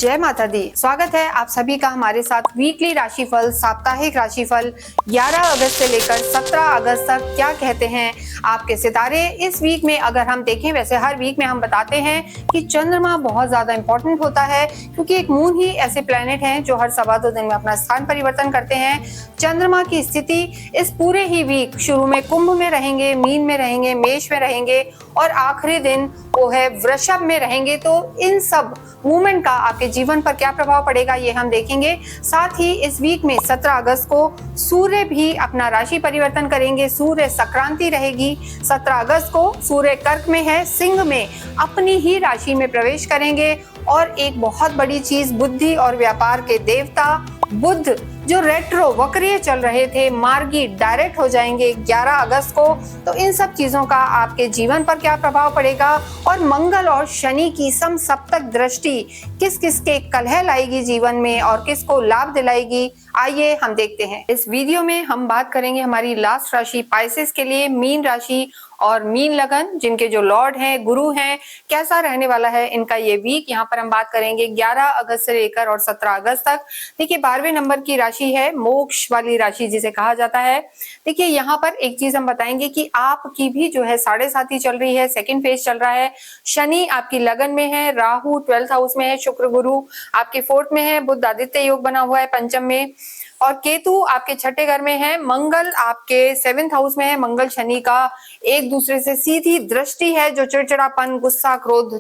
जय माता दी। स्वागत है आप सभी का हमारे साथ वीकली राशिफल, साप्ताहिक राशिफल 11 अगस्त से लेकर 17 अगस्त तक क्या कहते हैं आपके सितारे। इस वीक में अगर हम देखें, वैसे हर वीक में हम बताते हैं कि चंद्रमा बहुत ज्यादा इंपॉर्टेंट होता है, क्योंकि एक मून ही ऐसे प्लेनेट हैं जो हर सवा 2 दिन में अपना स्थान परिवर्तन करते हैं। चंद्रमा की स्थिति इस पूरे ही वीक शुरू में कुंभ में रहेंगे, मीन में रहेंगे, मेष में रहेंगे और आखिरी दिन वो है वृषभ में रहेंगे। तो इन सब मूवमेंट का आपके जीवन पर क्या प्रभाव पड़ेगा ये हम देखेंगे। साथ ही इस वीक में 17 अगस्त को सूर्य भी अपना राशि परिवर्तन करेंगे। सूर्य संक्रांति रहेगी 17 अगस्त को। सूर्य कर्क में है, सिंह में अपनी ही राशि में प्रवेश करेंगे। और एक बहुत बड़ी चीज, बुद्धि और व्यापार के देवता बुध जो रेट्रो वक्रीय चल रहे थे, मार्गी डायरेक्ट हो जाएंगे 11 अगस्त को। तो इन सब चीजों का आपके जीवन पर क्या प्रभाव पड़ेगा और मंगल और शनि की समसप्तक दृष्टि किस किस के कलह लाएगी जीवन में और किसको लाभ दिलाएगी, आइए हम देखते हैं। इस वीडियो में हम बात करेंगे हमारी लास्ट राशि पाइसेस के लिए, मीन राशि और मीन लगन, जिनके जो लॉर्ड हैं, गुरु हैं, कैसा रहने वाला है इनका ये वीक। यहाँ पर हम बात करेंगे 11 अगस्त से लेकर और 17 अगस्त तक। देखिए 12वें नंबर की राशि है, मोक्ष वाली राशि जिसे कहा जाता है। देखिए यहाँ पर एक चीज हम बताएंगे कि आपकी भी जो है 7.5 चल रही है, सेकंड फेज चल रहा है। शनि आपकी लगन में है, राहु 12th हाउस में है, शुक्र गुरु आपके 4th में है, बुध आदित्य योग बना हुआ है पंचम में और केतु आपके 6ठे घर में है, मंगल आपके 7th हाउस में है। मंगल शनि का एक दूसरे से सीधी दृष्टि है जो चिड़चिड़ापन, गुस्सा, क्रोध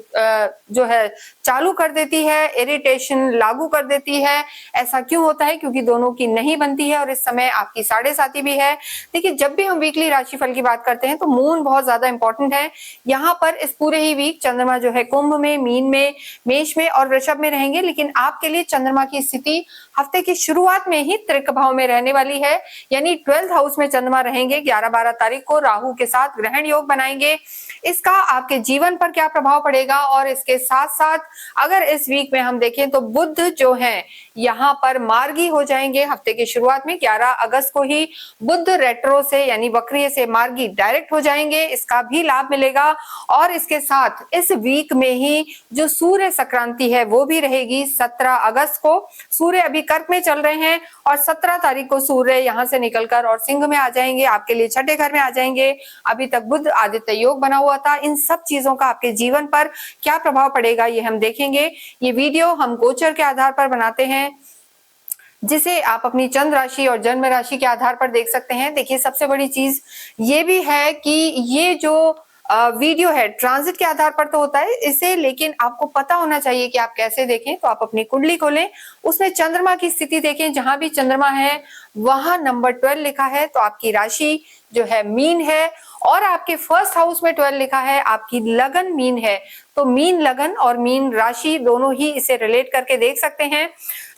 जो है चालू कर देती है, इरिटेशन लागू कर देती है। ऐसा क्यों होता है? क्योंकि दोनों की नहीं बनती है और इस समय आपकी 7.5 भी है। देखिए जब भी हम वीकली राशिफल की बात करते हैं तो मून बहुत ज्यादा इंपॉर्टेंट है। यहाँ पर इस पूरे ही वीक चंद्रमा जो है कुंभ में, मीन में, मेष में और वृषभ में रहेंगे। लेकिन आपके लिए चंद्रमा की स्थिति हफ्ते की शुरुआत में ही त्रिक भाव में रहने वाली है, यानी 12th हाउस में चंद्रमा रहेंगे। 11-12 तारीख को राहु के साथ ग्रहण योग बनाएंगे। इसका आपके जीवन पर क्या प्रभाव पड़ेगा और इसके साथ साथ अगर इस वीक में हम देखें तो बुध जो है यहाँ पर मार्गी हो जाएंगे हफ्ते की शुरुआत में। 11 अगस्त को ही बुध रेट्रो से यानी वक्रीय से मार्गी डायरेक्ट हो जाएंगे, इसका भी लाभ मिलेगा। और इसके साथ इस वीक में ही जो सूर्य संक्रांति है वो भी रहेगी 17 अगस्त को। सूर्य अभी कर्क में चल रहे हैं और 17 तारीख को सूर्य यहाँ से निकलकर और सिंह में आ जाएंगे, आपके लिए 6ठे घर में आ जाएंगे। अभी तक बुध आदित्य योग बना हुआ था। इन सब चीजों का आपके जीवन पर क्या प्रभाव पड़ेगा ये हम देखेंगे। ये वीडियो हम गोचर के आधार पर बनाते हैं, जिसे आप अपनी चंद्र राशि और जन्म राशि के आधार पर देख सकते हैं। देखिए सबसे बड़ी चीज ये भी है कि ये जो वीडियो है ट्रांजिट के आधार पर तो होता है इसे, लेकिन आपको पता होना चाहिए कि आप कैसे देखें। तो आप अपनी कुंडली खोलें, उसमें चंद्रमा की स्थिति देखें, जहां भी चंद्रमा है वहां नंबर 12 लिखा है तो आपकी राशि जो है मीन है। और आपके 1st हाउस में 12 लिखा है, आपकी लगन मीन है। तो मीन लगन और मीन राशि दोनों ही इसे रिलेट करके देख सकते हैं।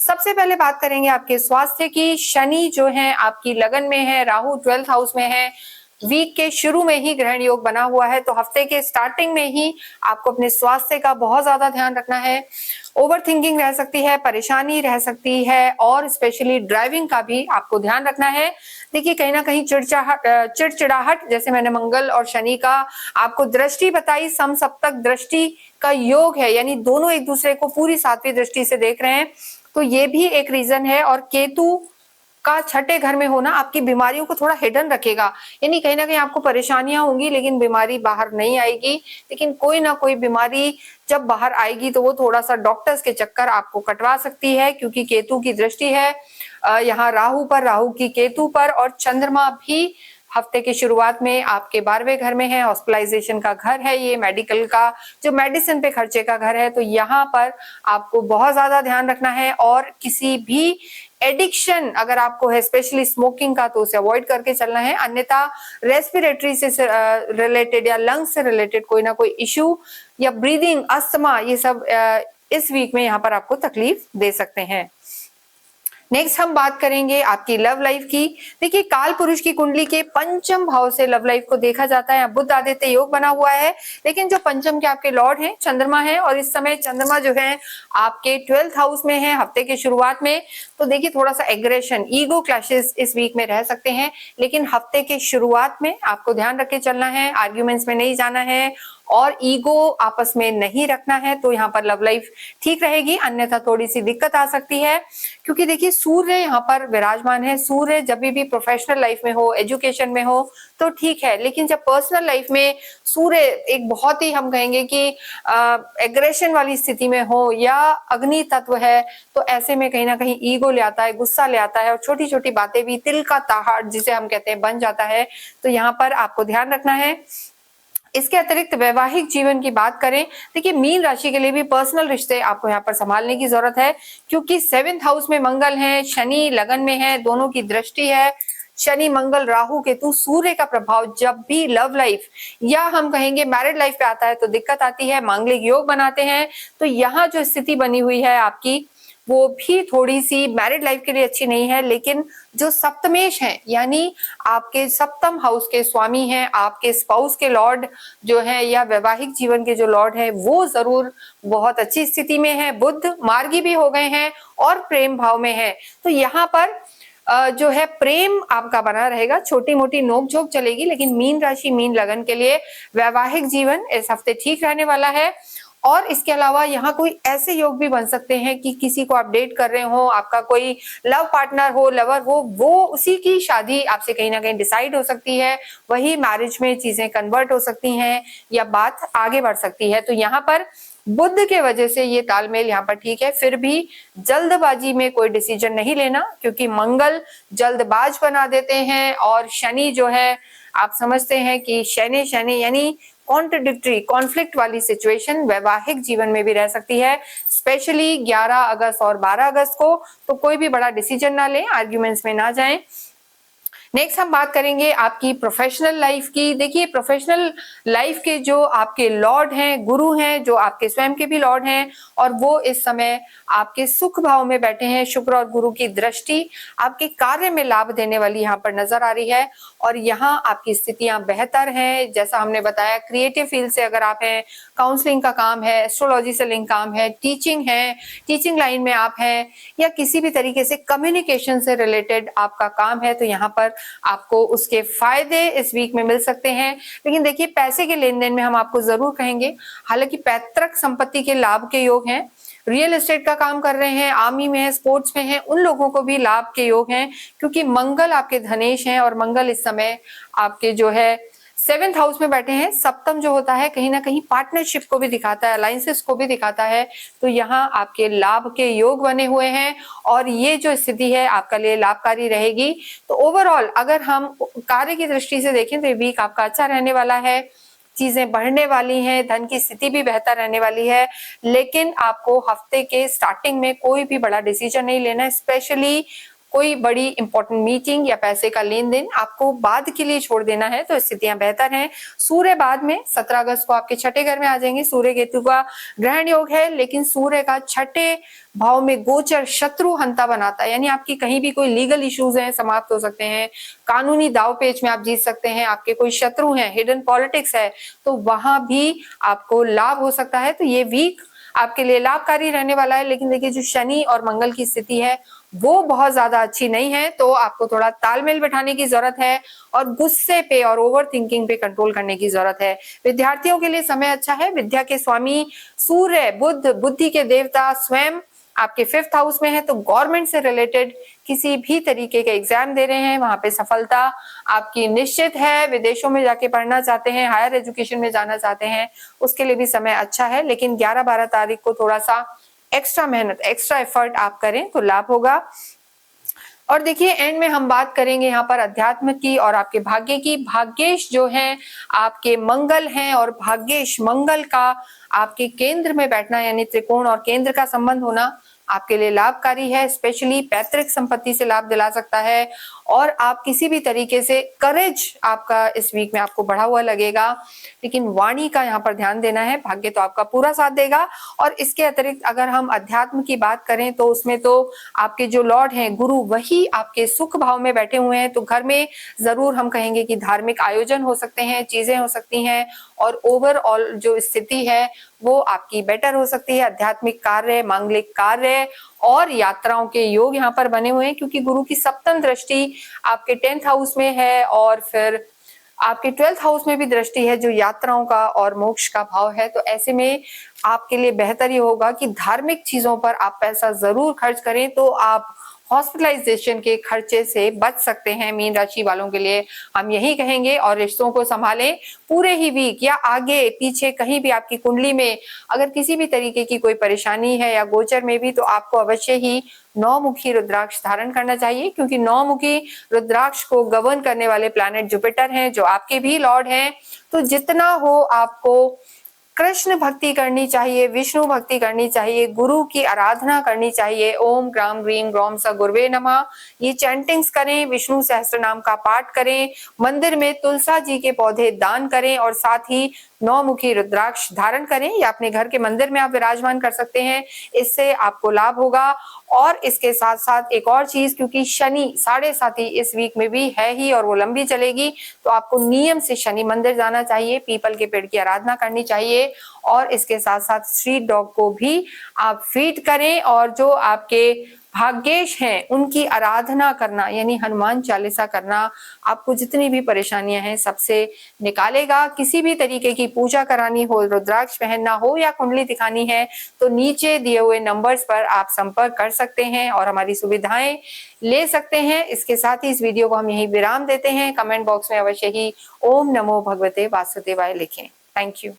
सबसे पहले बात करेंगे आपके स्वास्थ्य की। शनि जो है आपकी लगन में है, राहु 12th हाउस में है, वीक के शुरू में ही ग्रहण योग बना हुआ है। तो हफ्ते के स्टार्टिंग में ही आपको अपने स्वास्थ्य का बहुत ज्यादा ध्यान रखना है। ओवर थिंकिंग रह सकती है, परेशानी रह सकती है और स्पेशली ड्राइविंग का भी आपको ध्यान रखना है। देखिए कहीं ना कहीं चिड़चिड़ाहट, जैसे मैंने मंगल और शनि का आपको दृष्टि बताई, समसप्तक दृष्टि का योग है, यानी दोनों एक दूसरे को पूरी 7वीं दृष्टि से देख रहे हैं। तो ये भी एक रीजन है। और केतु का 6ठे घर में होना आपकी बीमारियों को थोड़ा हिडन रखेगा, यानी कहीं ना कहीं आपको परेशानियां होंगी लेकिन बीमारी बाहर नहीं आएगी। लेकिन कोई ना कोई बीमारी जब बाहर आएगी तो वो थोड़ा सा डॉक्टर्स के चक्कर आपको कटवा सकती है, क्योंकि केतु की दृष्टि है यहाँ राहु पर, राहु की केतु पर। और चंद्रमा भी हफ्ते की शुरुआत में आपके 12वें घर में है, हॉस्पिटलाइजेशन का घर है, ये मेडिकल का जो मेडिसिन पे खर्चे का घर है। तो यहाँ पर आपको बहुत ज्यादा ध्यान रखना है और किसी भी एडिक्शन अगर आपको है, स्पेशली स्मोकिंग का, तो उसे अवॉइड करके चलना है। अन्यथा रेस्पिरेटरी से रिलेटेड या लंग्स से रिलेटेड कोई ना कोई इश्यू या ब्रीदिंग, अस्थमा, ये सब इस वीक में यहाँ पर आपको तकलीफ दे सकते हैं। नेक्स्ट हम बात करेंगे आपकी लव लाइफ की। देखिए काल पुरुष की कुंडली के पंचम भाव से लव लाइफ को देखा जाता है। बुध आदित्य योग बना हुआ है, लेकिन जो पंचम के आपके लॉर्ड हैं चंद्रमा है, और इस समय चंद्रमा जो है आपके 12th हाउस में है हफ्ते की शुरुआत में। तो देखिए थोड़ा सा एग्रेशन, ईगो क्लैशेस इस वीक में रह सकते हैं, लेकिन हफ्ते के शुरुआत में आपको ध्यान रख के चलना है, आर्ग्यूमेंट्स में नहीं जाना है और ईगो आपस में नहीं रखना है तो यहाँ पर लव लाइफ ठीक रहेगी, अन्यथा थोड़ी सी दिक्कत आ सकती है। क्योंकि देखिए सूर्य यहाँ पर विराजमान है, सूर्य जब भी प्रोफेशनल लाइफ में हो, एजुकेशन में हो तो ठीक है, लेकिन जब पर्सनल लाइफ में सूर्य एक बहुत ही हम कहेंगे कि एग्रेशन वाली स्थिति में हो या अग्नि तत्व है, तो ऐसे में कहीं ना कहीं ईगो ले आता है, गुस्सा ले आता है और छोटी छोटी बातें भी तिल का ताहाड़ जिसे हम कहते हैं बन जाता है। तो यहाँ पर आपको ध्यान रखना है। इसके अतिरिक्त वैवाहिक जीवन की बात करें, देखिए मीन राशि के लिए भी पर्सनल रिश्ते आपको यहाँ पर संभालने की जरूरत है, क्योंकि 7th हाउस में मंगल है, शनि लगन में है, दोनों की दृष्टि है, शनि मंगल राहु केतु सूर्य का प्रभाव जब भी लव लाइफ या हम कहेंगे मैरिड लाइफ पे आता है तो दिक्कत आती है, मांगलिक योग बनाते हैं। तो यहाँ जो स्थिति बनी हुई है आपकी वो भी थोड़ी सी मैरिड लाइफ के लिए अच्छी नहीं है, लेकिन जो सप्तमेश है यानी आपके सप्तम हाउस के स्वामी हैं, आपके स्पाउस के लॉर्ड जो है या वैवाहिक जीवन के जो लॉर्ड है वो जरूर बहुत अच्छी स्थिति में है, बुध मार्गी भी हो गए हैं और प्रेम भाव में है। तो यहाँ पर जो है प्रेम आपका बना रहेगा, छोटी मोटी नोकझोंक चलेगी, लेकिन मीन राशि मीन लगन के लिए वैवाहिक जीवन इस हफ्ते ठीक रहने वाला है। और इसके अलावा यहाँ कोई ऐसे योग भी बन सकते हैं कि किसी को आप डेट कर रहे हो, आपका कोई लव पार्टनर हो, लवर हो, वो उसी की शादी आपसे कहीं ना कहीं डिसाइड हो सकती है, वही मैरिज में चीजें कन्वर्ट हो सकती हैं या बात आगे बढ़ सकती है। तो यहाँ पर बुध के वजह से ये तालमेल यहाँ पर ठीक है, फिर भी जल्दबाजी में कोई डिसीजन नहीं लेना, क्योंकि मंगल जल्दबाज बना देते हैं और शनि जो है आप समझते हैं कि शनि शनि यानी कॉन्ट्रडिक्टरी कॉन्फ्लिक्ट वाली सिचुएशन वैवाहिक जीवन में भी रह सकती है, स्पेशली 11 अगस्त और 12 अगस्त को। तो कोई भी बड़ा डिसीजन ना लें, आर्ग्यूमेंट्स में ना जाएं। नेक्स्ट हम बात करेंगे आपकी प्रोफेशनल लाइफ की। देखिए प्रोफेशनल लाइफ के जो आपके लॉर्ड हैं, गुरु हैं, जो आपके स्वयं के भी लॉर्ड हैं और वो इस समय आपके सुख भाव में बैठे हैं। शुक्र और गुरु की दृष्टि आपके कार्य में लाभ देने वाली यहाँ पर नजर आ रही है और यहाँ आपकी स्थितियां बेहतर हैं। जैसा हमने बताया क्रिएटिव फील्ड से अगर आप हैं, काउंसलिंग का काम है, एस्ट्रोलॉजी से लिंक काम है, टीचिंग लाइन में आप हैं या किसी भी तरीके से कम्युनिकेशन से रिलेटेड आपका काम है, तो यहाँ पर आपको उसके फायदे इस वीक में मिल सकते हैं। लेकिन देखिए पैसे के लेन देन में हम आपको जरूर कहेंगे, हालांकि पैतृक संपत्ति के लाभ के योग हैं, रियल एस्टेट का काम कर रहे हैं, आर्मी में है, स्पोर्ट्स में है, उन लोगों को भी लाभ के योग हैं, क्योंकि मंगल आपके धनेश हैं और मंगल इस समय आपके जो है 7th हाउस में बैठे हैं। सप्तम जो होता है कहीं ना कहीं पार्टनरशिप को भी दिखाता है, अलायंसेस को भी दिखाता है, तो यहाँ आपके लाभ के योग बने हुए हैं और ये जो स्थिति है आपका लिए लाभकारी रहेगी। तो ओवरऑल अगर हम कार्य की दृष्टि से देखें तो ये वीक आपका अच्छा रहने वाला है, चीजें बढ़ने वाली हैं, धन की स्थिति भी बेहतर रहने वाली है, लेकिन आपको हफ्ते के स्टार्टिंग में कोई भी बड़ा डिसीजन नहीं लेना है, स्पेशली कोई बड़ी इंपॉर्टेंट मीटिंग या पैसे का लेन देन आपको बाद के लिए छोड़ देना है। तो स्थितियां बेहतर हैं। सूर्य बाद में 17 अगस्त को आपके छठे घर में आ जाएंगे, सूर्य केतु का ग्रहण योग है, लेकिन सूर्य का छठे भाव में गोचर शत्रु हंता बनाता है, यानी आपकी कहीं भी कोई लीगल इश्यूज हैं समाप्त हो सकते हैं, कानूनी दाव पेच में आप जीत सकते हैं, आपके कोई शत्रु हैं, हिडन पॉलिटिक्स है तो वहां भी आपको लाभ हो सकता है। तो ये वीक आपके लिए लाभकारी रहने वाला है। लेकिन देखिए जो शनि और मंगल की स्थिति है वो बहुत ज्यादा अच्छी नहीं है, तो आपको थोड़ा तालमेल बैठाने की जरूरत है और गुस्से पे और ओवर थिंकिंग पे कंट्रोल करने की जरूरत है। विद्यार्थियों के लिए समय अच्छा है, विद्या के स्वामी सूर्य बुध बुद्धि के देवता स्वयं आपके 5th हाउस में है, तो गवर्नमेंट से रिलेटेड किसी भी तरीके के एग्जाम दे रहे हैं वहां पे सफलता आपकी निश्चित है। विदेशों में जाके पढ़ना चाहते हैं, हायर एजुकेशन में जाना चाहते हैं, उसके लिए भी समय अच्छा है, लेकिन 11-12 तारीख को थोड़ा सा एक्स्ट्रा मेहनत, एक्स्ट्रा एफर्ट आप करें तो लाभ होगा। और देखिए एंड में हम बात करेंगे यहाँ पर अध्यात्म की और आपके भाग्य की। भाग्येश जो है आपके मंगल हैं और भाग्येश मंगल का आपके केंद्र में बैठना यानी त्रिकोण और केंद्र का संबंध होना आपके लिए लाभकारी है, स्पेशली पैतृक संपत्ति से लाभ दिला सकता है और आप किसी भी तरीके से करेज आपका इस वीक में आपको बढ़ा हुआ लगेगा, लेकिन वाणी का यहाँ पर ध्यान देना है। भाग्य तो आपका पूरा साथ देगा। और इसके अतिरिक्त अगर हम अध्यात्म की बात करें तो उसमें तो आपके जो लॉर्ड हैं गुरु वही आपके सुख भाव में बैठे हुए हैं, तो घर में जरूर हम कहेंगे कि धार्मिक आयोजन हो सकते हैं, चीजें हो सकती हैं और ओवरऑल जो स्थिति है वो आपकी बेटर हो सकती है। आध्यात्मिक कार्य, मांगलिक कार्य और यात्राओं के योग यहाँ पर बने हुए हैं, क्योंकि गुरु की सप्तम दृष्टि आपके 10th हाउस में है और फिर आपके 12th हाउस में भी दृष्टि है जो यात्राओं का और मोक्ष का भाव है। तो ऐसे में आपके लिए बेहतर ये होगा कि धार्मिक चीजों पर आप पैसा जरूर खर्च करें, तो आप हॉस्पिटलाइजेशन के खर्चे से बच सकते हैं। मीन राशि वालों के लिए हम यही कहेंगे। और रिश्तों को संभालें पूरे ही वीक या आगे पीछे कहीं भी आपकी कुंडली में अगर किसी भी तरीके की कोई परेशानी है या गोचर में भी, तो आपको अवश्य ही 9 मुखी रुद्राक्ष धारण करना चाहिए, क्योंकि 9 मुखी रुद्राक्ष को गवर्न करने वाले प्लैनेट जुपिटर हैं जो आपके भी लॉर्ड हैं। तो जितना हो आपको कृष्ण भक्ति करनी चाहिए, विष्णु भक्ति करनी चाहिए, गुरु की आराधना करनी चाहिए। ओम ग्राम ग्रीम ग्रॉम स गुरुवे नमः, ये चैंटिंग्स करें, विष्णु सहस्त्र नाम का पाठ करें, मंदिर में तुलसा जी के पौधे दान करें और साथ ही 9 मुखी रुद्राक्ष धारण करें या अपने घर के मंदिर में आप विराजमान कर सकते हैं। इससे आपको लाभ होगा। और इसके साथ साथ एक और चीज, क्योंकि शनि 7.5 इस वीक में भी है ही और वो लंबी चलेगी, तो आपको नियम से शनि मंदिर जाना चाहिए, पीपल के पेड़ की आराधना करनी चाहिए। और इसके साथ साथ स्ट्रीट डॉग को भी आप फीड करें और जो आपके भाग्येश हैं उनकी आराधना करना, यानी हनुमान चालीसा करना आपको जितनी भी परेशानियां हैं सबसे निकालेगा। किसी भी तरीके की पूजा करानी हो, रुद्राक्ष पहनना हो या कुंडली दिखानी है, तो नीचे दिए हुए नंबर्स पर आप संपर्क कर सकते हैं और हमारी सुविधाएं ले सकते हैं। इसके साथ ही इस वीडियो को हम यही विराम देते हैं। कमेंट बॉक्स में अवश्य ही ओम नमो भगवते वासुदेवाय लिखें। Thank you.